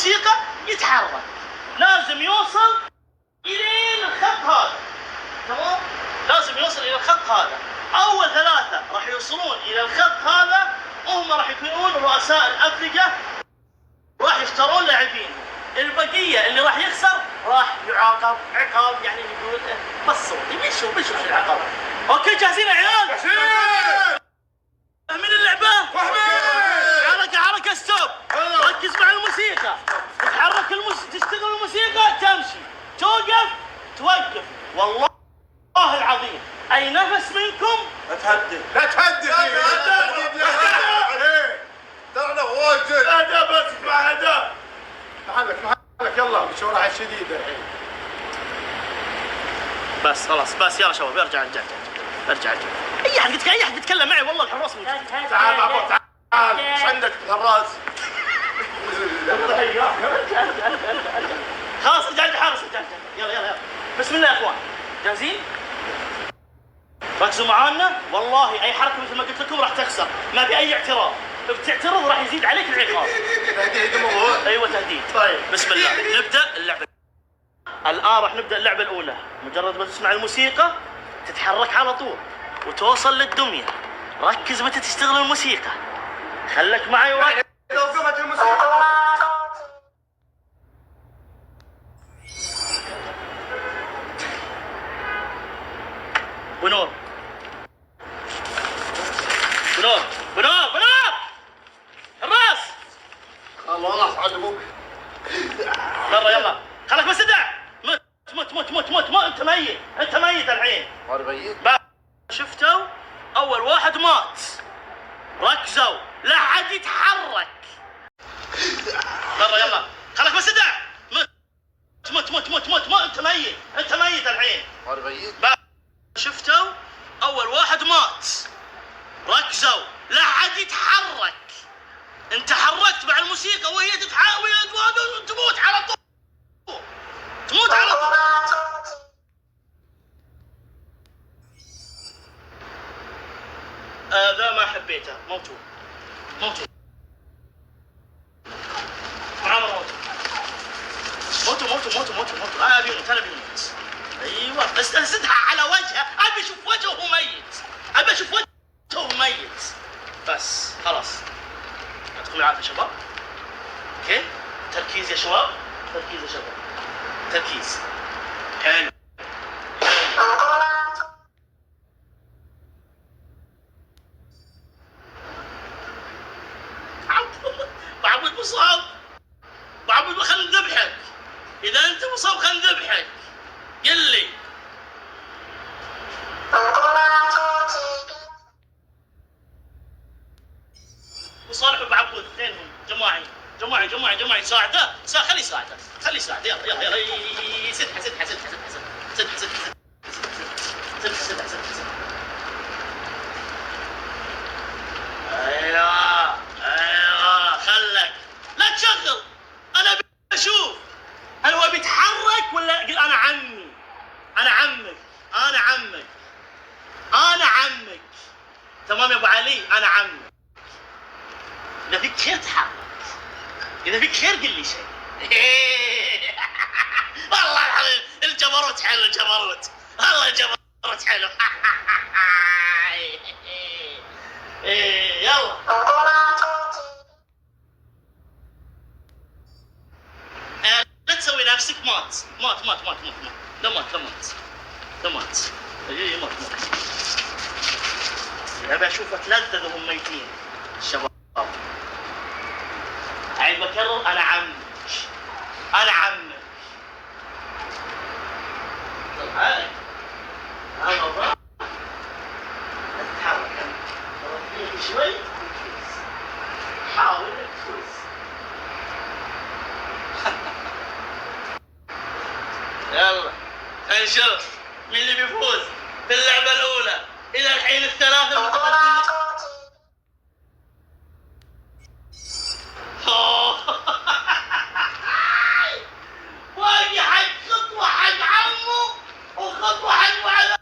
الموسيقى يتحرك، لازم يوصل الين الخط هذا. تمام؟ لازم يوصل الى الخط هذا. اول ثلاثه راح يوصلون الى الخط هذا هم راح يكونون رؤساء الافرقه، راح يختارون لاعبين. البقيه اللي راح يخسر راح يعاقب عقاب، يعني يقول بس بيشوف العقاب. اوكي جاهزين يا عيال؟ جاهزين. فاهمين اللعبه؟ حركه ستوب. ركز مع الموسيقى، تتحرك تشتغل الموسيقى، تمشي، توقف، توقف. والله العظيم اي نفس منكم لا تهدد ترى واجد. هذا بس مع هذا محلك يلا بشورة الشديدة الحين. بس خلاص بس يلا شباب ارجع. اي احد يتكلم معي والله الحراس موجود. تعال مع بعض تعال. ايش عندك الحراس؟ خلاص ارجع الحارس يلا بسم الله يا اخوان جاهزين؟ ركزوا معانا. والله اي حركه مثل ما قلت لكم راح تخسر، ما في اي اعتراض. بتعترض راح يزيد عليك العقاب. تهديد موضوع. ايوه تهديد. طيب بسم الله نبدا اللعبه. الان راح نبدا اللعبه الاولى. مجرد ما تسمع الموسيقى تتحرك على طول وتوصل للدميه. ركز متى تشتغل الموسيقى، خلك معي وركز. لو قمت الموسيقى بنور الراس. خلاص عجبك. يلا خلك بس ادع. مت انت ميت الحين. وانا ميت؟ شفتوا اول واحد مات. ركزوا لا حد يتحرك. يلا خلك بس ادع. انت ميت الحين. وانا ميت؟ شفتوا اول واحد مات. ركزوا لا حد يتحرك. انت حركت مع الموسيقى وهي تتحاول تموت على طول. هذا ما حبيته. موتوا معامر موتوا. انا بيموت. ايوه بس انسدها على وجهه. ابي اشوف وجهه ميت. بس خلاص يعطيكم العافيه شباب. اوكي تركيز يا شباب. تركيز حلو. بعبد مصاب. خلنا نذبحك. اذا انت مصاب خلنا نذبحك. يلي وصالح وبعبود اثنينهم جماعي ساعده. خلي يساعده. يلا سدها. ايوه خلك لا تشغل. انا بشوف هل هو بيتحرك ولا قل انا عمك. تمام يا ابو علي انا عمك. اذا فيك خير تحرك، اذا فيك خير قل لي شيء. والله العظيم الجبروت حلو. والله الجبروت حلو. يلا لا تسوي نفسك مات. لا مات. مات. ابي اشوف اتلذذ وهم ميتين الشباب. عيد بكرر انا عمك. طيب هذا الضغط. اتحرك شوي. حاول تفوز. يلا نشوف مين اللي بيفوز في اللعبة الأولى. إلى الحين الثلاثة المتقدمين. باقي حق خطوة حق عمه وخطوة حق وعلى.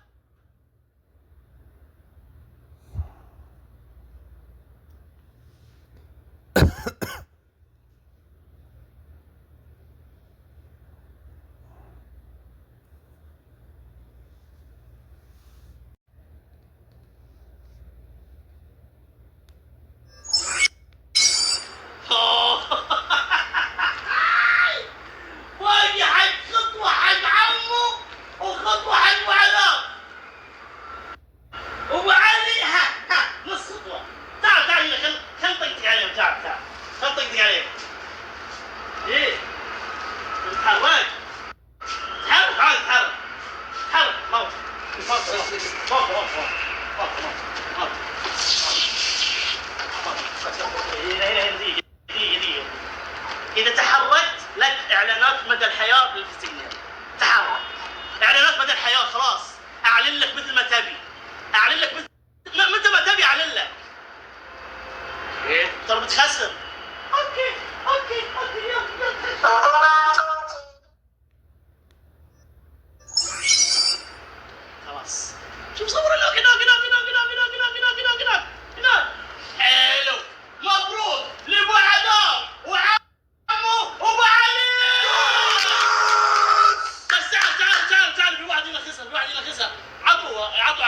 طقطق عليه. ايه تتحرك تحرك تعال تحرك تحرك موت إذا تحركت لك إعلانات مدى الحياة بالفستقنية. تحرك إعلانات مدى الحياة خلاص. أعلن لك مثل ما تبي. أعلن لك متى ما تبي أعلن لك. إيه؟ ترى بتخسر. أوكي يلا. خلاص. شوف صور هناك. حلو. مبروك لأبو عذاب وعمه وأبو علي. بس تعال في واحد ينخسها. عطوا حق.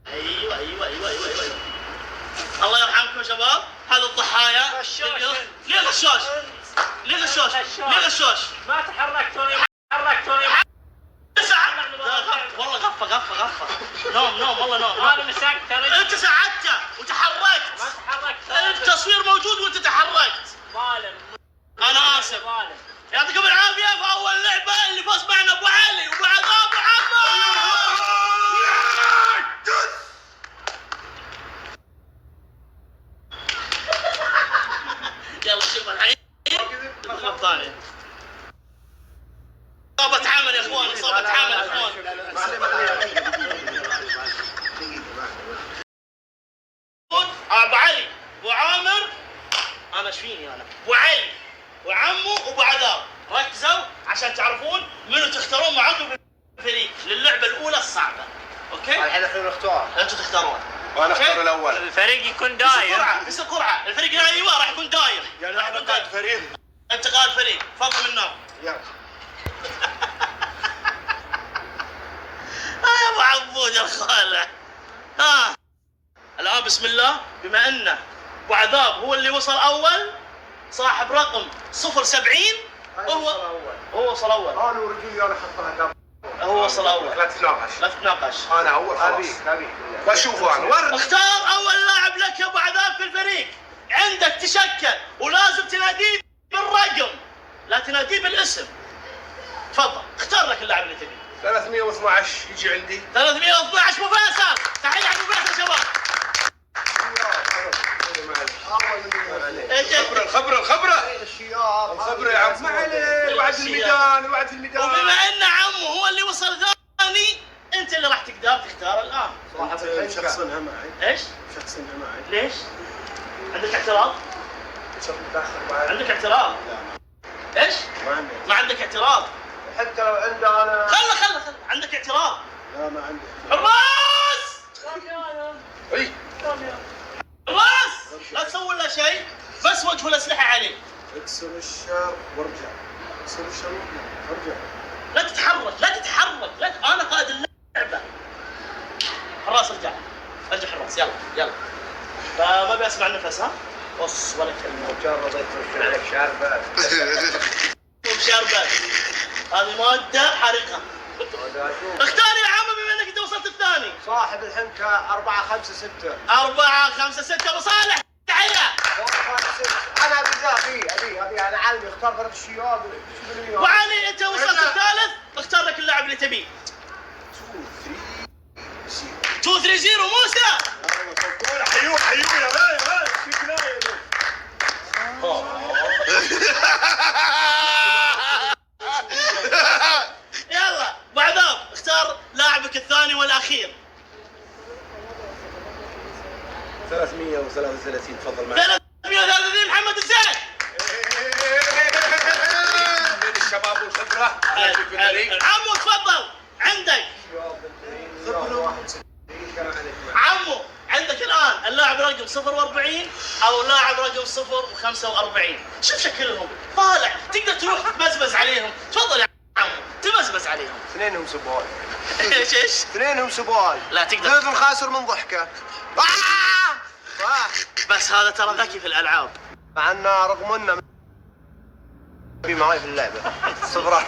ايوه. الله يرحمكم يا شباب. هذا الضحايا. ليه غشاش؟ ما تحركتوني. والله غفة. نوم والله نوم. انا مسكت. انت ساعدته وتحركت. ما تحركت. التصوير موجود وانت تحركت. ظالم. انا اسف. ظالم. يعطيكم العافيه في اول لعبه اللي فاز معنا ابو علي وابو عذاب وعمه. يلا شوف الحين مرة ثانية. إصابة عمل يا اخوان. ابو علي وعامر. انا ايش فيني انا؟ ابو علي وعمه وابو عذاب. ركزوا عشان تعرفون منو تختارون معاكم بالفريق للعبة الأولى الصعبة. اوكي؟ الحين احنا نختار. انتم تختارون. وانا اختار الاول. الفريق يكون داير. بس قرعة. الفريق ايوه راح يكون داير. يعني انا قائد فريق. انت قائد فريق. تفضل من نوم. يلا. يا ابو عبود يا خاله. الان بسم الله. بما انه ابو عذاب هو اللي وصل اول صاحب رقم 070 هو وصل اول. انا ورجلي انا حطها قبل. هو وصل اول. لا تتناقش. انا اول خلاص. بشوفه انا. اختار اول لاعب لك يا ابو عذاب في الفريق. عندك تشكل ولازم تناديه بالرقم لا تناديه بالاسم. تفضل اختار لك اللاعب اللي تبيه. 312 يجي عندي. 312 ابو فيصل. تحيه حق ابو فيصل يا شباب. الخبرة يا عم. ما عليه. وعد الميدان. وبما ان عمه هو اللي وصل ثاني انت اللي راح تقدر تختار الان. شخصنها معي. ايش؟ شخصنها معي. ليش؟ عندك اعتراض؟ عندك اعتراض؟ ايش؟ ما عندك اعتراض؟ حتى لو عندي انا. خله عندك اعتراض؟ لا ما عندي. حراس! اي حراس! لا تسوي له شيء بس وجهوا الاسلحه عليه. اكسر الشر وارجع. ارجع. لا تتحرك. انا قائد اللعبه. حراس ارجع حراس. يلا فما ابي اسمع النفس. بص ولا كلمه. مجرد عليك شاربات. وشاربات. هذه ماده حارقه. اختار يا عم بما انك انت وصلت الثاني. صاحب الحنكه 4 5 6. 4 5 6 ابو صالح. تحيه. انا ابي انا عالمي اختار ثلاث الشياب. ابو علي انت وصلت الثالث. اختار لك اللاعب اللي تبيه. 2 3 0 موسى. حيوه يا غاي في كنايه. يلا ابو عذاب اختار لاعبك الثاني والاخير. 333 تفضل معي. 333 محمد الزين. من الشباب والخبره. عمو تفضل. عندك عمو. عندك الان اللاعب رقم 040 او لاعب رقم 045. شوف شكلهم طالع. تقدر تروح تمزمز عليهم. تفضل يا عمو تمزمز عليهم. اثنينهم سبوال. ايش؟ اثنينهم سبوال. لا تقدر. لازم خاسر من ضحكه. بس هذا ترى ذكي في الالعاب. مع انه رغم انه في معي في اللعبه. صفرات.